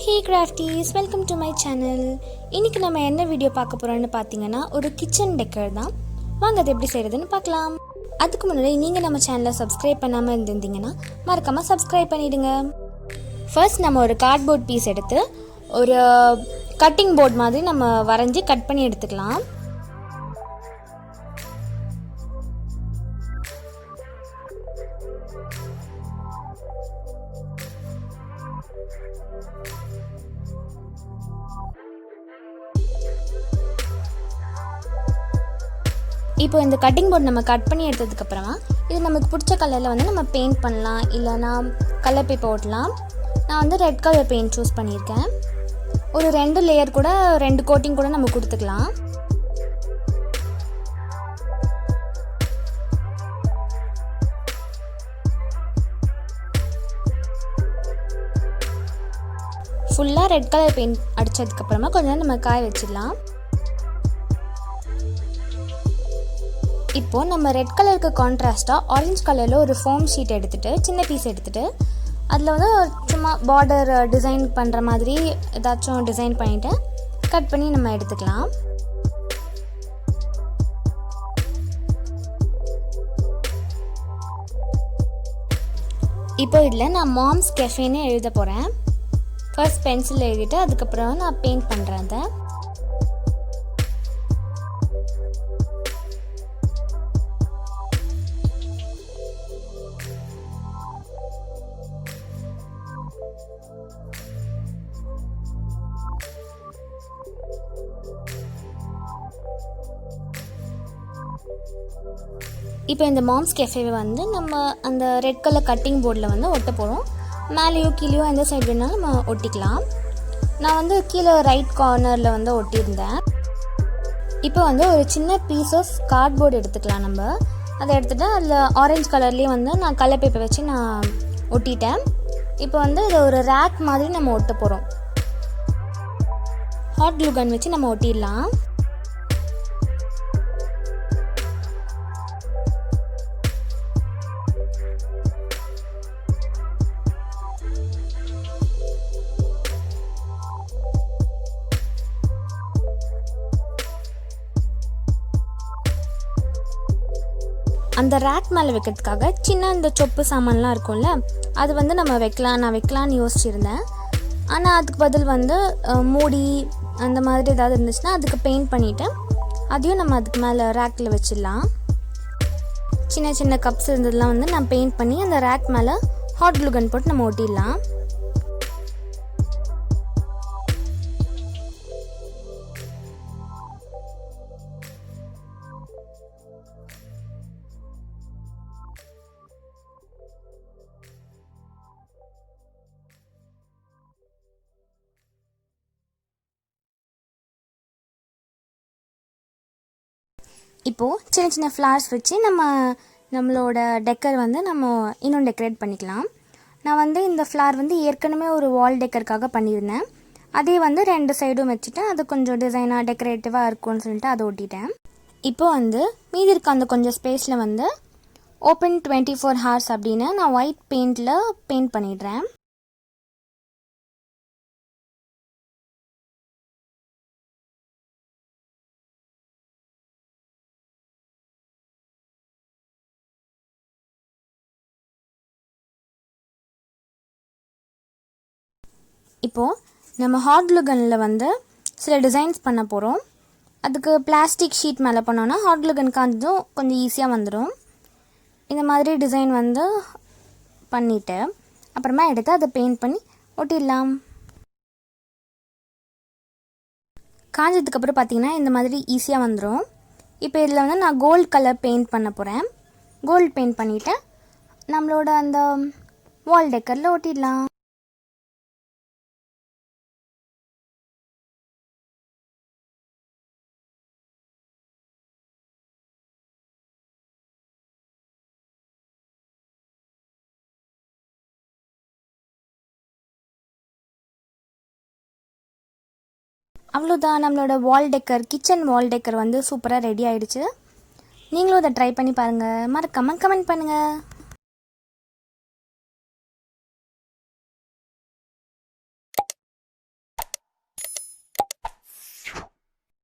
Hey crafties, welcome to my channel. இன்னைக்கு நம்ம என்ன வீடியோ பார்க்க போறோம்னு பாத்தீங்கன்னா ஒரு கிச்சன் டெக்கர் தான். வாங்க அது எப்படி செய்யறதுன்னு பார்க்கலாம். அதுக்கு முன்னாடி நீங்க நம்ம சேனலை சப்ஸ்கிரைப் பண்ணாம இருந்தீங்கன்னா மறக்காம சப்ஸ்கிரைப் பண்ணிடுங்க. ஃபர்ஸ்ட் நம்ம ஒரு கார்ட்போர்ட் பீஸ் எடுத்து ஒரு கட்டிங் போர்ட் மாதிரி நம்ம வரைஞ்சி கட் பண்ணி எடுத்துக்கலாம். இப்போ இந்த கட்டிங் போர்ட் நம்ம கட் பண்ணி எடுத்ததுக்கு அப்புறமா இது நமக்கு பிடிச்ச கலரில் வந்து நம்ம பெயிண்ட் பண்ணலாம், இல்லைனா கலர் பேப்பர் ஓட்டலாம். நான் வந்து ரெட் கலர் பெயிண்ட் சூஸ் பண்ணியிருக்கேன். ஒரு 2 லேயர் கூட 2 கோட்டிங் கூட நம்ம கொடுத்துக்கலாம். ஃபுல்லாக ரெட் கலர் பெயிண்ட் அடித்ததுக்கப்புறமா கொஞ்சம் நேரம் நம்ம காய வச்சிடலாம். இப்போது நம்ம ரெட் கலருக்கு கான்ட்ராஸ்ட்டாக ஆரஞ்சு கலரில் ஒரு ஃபோம் ஷீட் எடுத்துகிட்டு சின்ன பீஸ் எடுத்துகிட்டு அதில் வந்து சும்மா பார்டர் டிசைன் பண்ணுற மாதிரி ஏதாச்சும் டிசைன் பண்ணிவிட்டு கட் பண்ணி நம்ம எடுத்துக்கலாம். இப்போ இதில் நான் மாம்ஸ் கெஃபேன்னு எழுத போகிறேன். ஃபர்ஸ்ட் பென்சில் எழுதிட்டு அதுக்கப்புறம் நான் பெயிண்ட் பண்ணுறேன். அதை இப்போ இந்த மாம்ஸ் கெஃபேவை வந்து நம்ம அந்த ரெட் கலர் கட்டிங் போர்டில் வந்து ஒட்ட போகிறோம். மேலேயோ கீழேயோ எந்த சைடு வேணாலும் நம்ம ஒட்டிக்கலாம். நான் வந்து கீழே ரைட் கார்னரில் வந்து ஒட்டியிருந்தேன். இப்போ வந்து ஒரு சின்ன பீஸ் ஆஃப் கார்ட்போர்டு எடுத்துக்கலாம். நம்ம அதை எடுத்துகிட்டு அதில் ஆரஞ்சு கலர்லேயே வந்து நான் கலர் பேப்பர் வச்சு நான் ஒட்டிட்டேன். இப்போ வந்து இதை ஒரு ரேக் மாதிரி நம்ம ஒட்ட போகிறோம். ஹாட் க்ளூ கன் வச்சு நம்ம ஒட்டிடலாம். அந்த ரேக் மேலே வைக்கிறதுக்காக சின்ன இந்த சொப்பு சாமான்லாம் இருக்கும்ல, அது வந்து நம்ம நான் வைக்கலான்னு யோசிச்சுருந்தேன். ஆனால் அதுக்கு பதில் வந்து மூடி அந்த மாதிரி ஏதாவது இருந்துச்சுன்னா அதுக்கு பெயிண்ட் பண்ணிவிட்டு அதையும் நம்ம அதுக்கு மேலே ரேக்கில் வச்சிடலாம். சின்ன சின்ன கப்ஸ் இருந்ததுலாம் வந்து நான் பெயிண்ட் பண்ணி அந்த ரேக் மேலே ஹாட் க்ளூ கன் போட்டு நம்ம ஒட்டிடலாம். இப்போது சின்ன சின்ன ஃப்ளார்ஸ் வச்சு நம்மளோட டெக்கர் வந்து நம்ம இன்னும் டெக்கரேட் பண்ணிக்கலாம். நான் வந்து இந்த ஃப்ளார் வந்து ஏற்கனவே ஒரு வால் டெக்கருக்காக பண்ணியிருந்தேன். அதே வந்து 2 சைடும் வச்சுட்டு அது கொஞ்சம் டிசைனாக டெக்கரேட்டிவாக இருக்கும்னு சொல்லிட்டு அதை ஒட்டிட்டேன். இப்போது வந்து மீதி இருக்க அந்த கொஞ்சம் ஸ்பேஸில் வந்து ஓப்பன் 24 hours அப்படின்னு நான் ஒயிட் பெயிண்டில் பெயிண்ட் பண்ணிடுறேன். இப்போது நம்ம ஹாட் க்ளூ கன்னில் வந்து சில டிசைன்ஸ் பண்ண போகிறோம். அதுக்கு பிளாஸ்டிக் ஷீட் மேலே பண்ணோன்னா ஹாட் க்ளூ கன் காஞ்சதும் கொஞ்சம் ஈஸியாக வந்துடும். இந்த மாதிரி டிசைன் வந்து பண்ணிவிட்டு அப்புறமா எடுத்து அதை பெயிண்ட் பண்ணி ஒட்டிடலாம். காஞ்சதுக்கப்புறம் பார்த்திங்கன்னா இந்த மாதிரி ஈஸியாக வந்துடும். இப்போ இதில் வந்து நான் கோல்டு கலர் பெயிண்ட் பண்ண போகிறேன். கோல்டு பெயிண்ட் பண்ணிவிட்டு நம்மளோட அந்த வால் டெக்கரில் ஒட்டிடலாம். அவ்வளோதான், நம்மளோட வால் டெக்கர், கிச்சன் வால் டெக்கர் வந்து சூப்பராக ரெடி ஆகிடுச்சு. நீங்களும் அதை ட்ரை பண்ணி பாருங்கள். மறக்காமல் கமெண்ட் பண்ணுங்கள்.